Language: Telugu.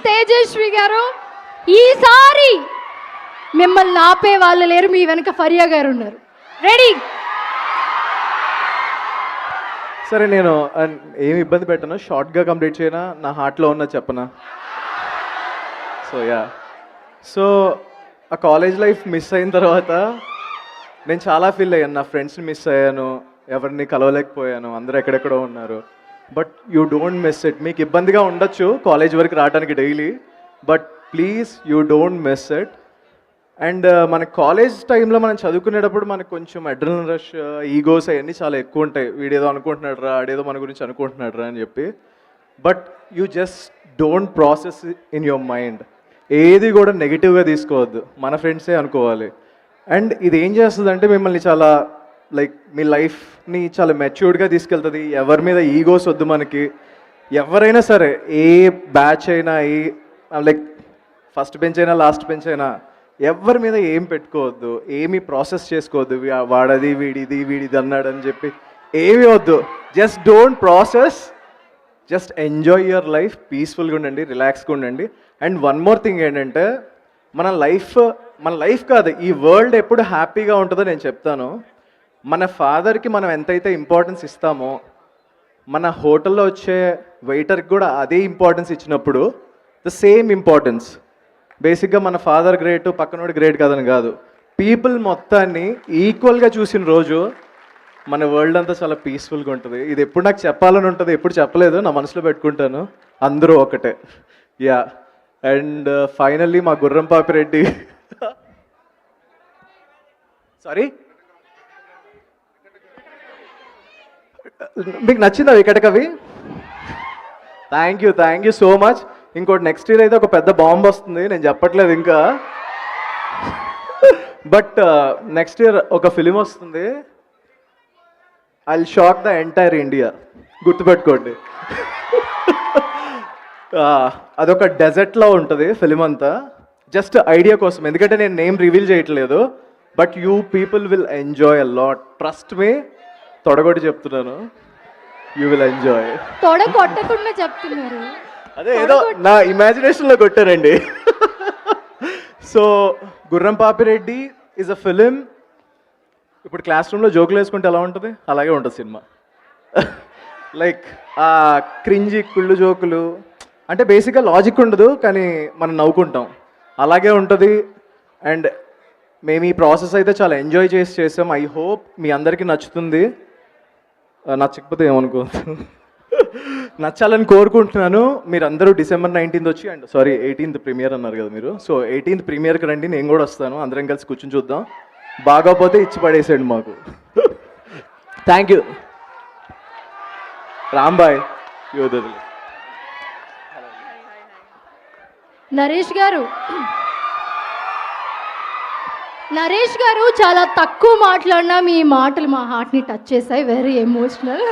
తేజస్వి గారు, ఈసారి మిమ్మల్ని ఆపే వాళ్ళు లేరు, మీ వెనక ఫరియా గారు ఉన్నారు. రెడీ? సరే, నేను ఏమి ఇబ్బంది పెట్టను, షార్ట్గా కంప్లీట్ చేయనా, నా హార్ట్లో ఉన్న చెప్పనా? సో ఆ కాలేజ్ లైఫ్ మిస్ అయిన తర్వాత నేను చాలా ఫీల్ అయ్యాను. నా ఫ్రెండ్స్ని మిస్ అయ్యాను, ఎవరిని కలవలేకపోయాను, అందరూ ఎక్కడెక్కడో ఉన్నారు. But you don't miss it. మీకు ఇబ్బందిగా ఉండొచ్చు కాలేజ్ వరకు రావడానికి daily, but please you don't miss it. And మన కాలేజ్ టైంలో మనం చదువుకునేటప్పుడు మనకు కొంచెం అడ్రినల్ రష్, ఈగోస్ అవన్నీ చాలా ఎక్కువ ఉంటాయి. వీడేదో అనుకుంటున్నాడు రా, ఆడేదో మన గురించి అనుకుంటున్నాడు రా అని చెప్పి. But you just don't process in your mind. ఏది కూడా నెగిటివ్గా తీసుకోవద్దు, మన ఫ్రెండ్సే అనుకోవాలి. అండ్ ఇది ఏం చేస్తుంది అంటే మిమ్మల్ని చాలా మీ లైఫ్ని చాలా మెచ్యూర్డ్గా తీసుకెళ్తుంది. ఎవరి మీద ఈగోస్ వద్దు మనకి. ఎవరైనా సరే, ఏ బ్యాచ్ అయినా, ఫస్ట్ బెంచ్ అయినా లాస్ట్ బెంచ్ అయినా, ఎవరి మీద ఏం పెట్టుకోవద్దు, ఏమీ ప్రాసెస్ చేసుకోవద్దు. వాడది వీడిది అన్నాడు అని చెప్పి ఏమీ వద్దు. Just don't process, just enjoy your life. పీస్ఫుల్గా ఉండండి, రిలాక్స్గా ఉండండి. అండ్ వన్ మోర్ థింగ్ ఏంటంటే, మన లైఫ్ కాదు, ఈ వరల్డ్ ఎప్పుడు హ్యాపీగా ఉంటుందో నేను చెప్తాను. మన ఫాదర్కి మనం ఎంతైతే ఇంపార్టెన్స్ ఇస్తామో, మన హోటల్లో వచ్చే వెయిటర్కి కూడా అదే ఇంపార్టెన్స్ ఇచ్చినప్పుడు, ద సేమ్ ఇంపార్టెన్స్. బేసిక్గా మన ఫాదర్ గ్రేట్, పక్కనోడు గ్రేట్ కాదని కాదు, పీపుల్ మొత్తాన్ని ఈక్వల్గా చూసిన రోజు మన వరల్డ్ అంతా చాలా పీస్ఫుల్గా ఉంటుంది. ఇది ఎప్పుడు నాకు చెప్పాలని ఉంటుంది, ఎప్పుడు చెప్పలేదు, నా మనసులో పెట్టుకుంటాను. అందరూ ఒకటే. యా. అండ్ ఫైనల్లీ మా గుర్రం పాపిరెడ్డి సారీ, మీకు నచ్చిందా Vikatakavi? Thank you so much. ఇంకోటి నెక్స్ట్ ఇయర్ అయితే ఒక పెద్ద బాంబ్ వస్తుంది, నేను చెప్పట్లేదు ఇంకా. బట్ నెక్స్ట్ ఇయర్ ఒక ఫిలిం వస్తుంది, I will shock the entire India. గుర్తుపెట్టుకోండి. అదొక డెజర్ట్లో ఉంటుంది ఫిలిం అంతా. జస్ట్ ఐడియా కోసం, ఎందుకంటే నేను నేమ్ రివీల్ చేయట్లేదు. But you people will enjoy a lot, trust me. తొడగొట్టి చెప్తున్నాను, యూ విల్ ఎంజాయ్. తొడగొట్టకుండా చెప్తున్నారు, అదే ఏదో నా ఇమాజినేషన్లో కొట్టారండి. సో గుర్రం పాపిరెడ్డి ఈజ్ అ ఫిలిం. ఇప్పుడు క్లాస్ రూమ్లో జోకులు వేసుకుంటే ఎలా ఉంటుంది, అలాగే ఉంటుంది సినిమా. ఆ క్రింజి కుళ్ళు జోకులు అంటే బేసిక్గా లాజిక్ ఉండదు, కానీ మనం నవ్వుకుంటాం, అలాగే ఉంటుంది. అండ్ మేము ఈ ప్రాసెస్ అయితే చాలా ఎంజాయ్ చేసాం. ఐ హోప్ మీ అందరికీ నచ్చుతుంది. నచ్చకపోతే ఏమనుకోవద్దు, నచ్చాలని కోరుకుంటున్నాను. మీరు అందరూ December 19th వచ్చి, అండ్ 18th ప్రీమియర్ అన్నారు కదా మీరు, సో 18th ప్రీమియర్కి రండి, నేను కూడా వస్తాను. అందరం కలిసి కూర్చొని చూద్దాం. బాగోపోతే ఇచ్చి పడేసేయండి మాకు. Thank you. రాంబాయ్ యోధులు. నరేష్ గారు చాలా తక్కువ మాట్లాడినా మీ మాటలు మా హార్ట్ని టచ్ చేశాయి. Very emotional.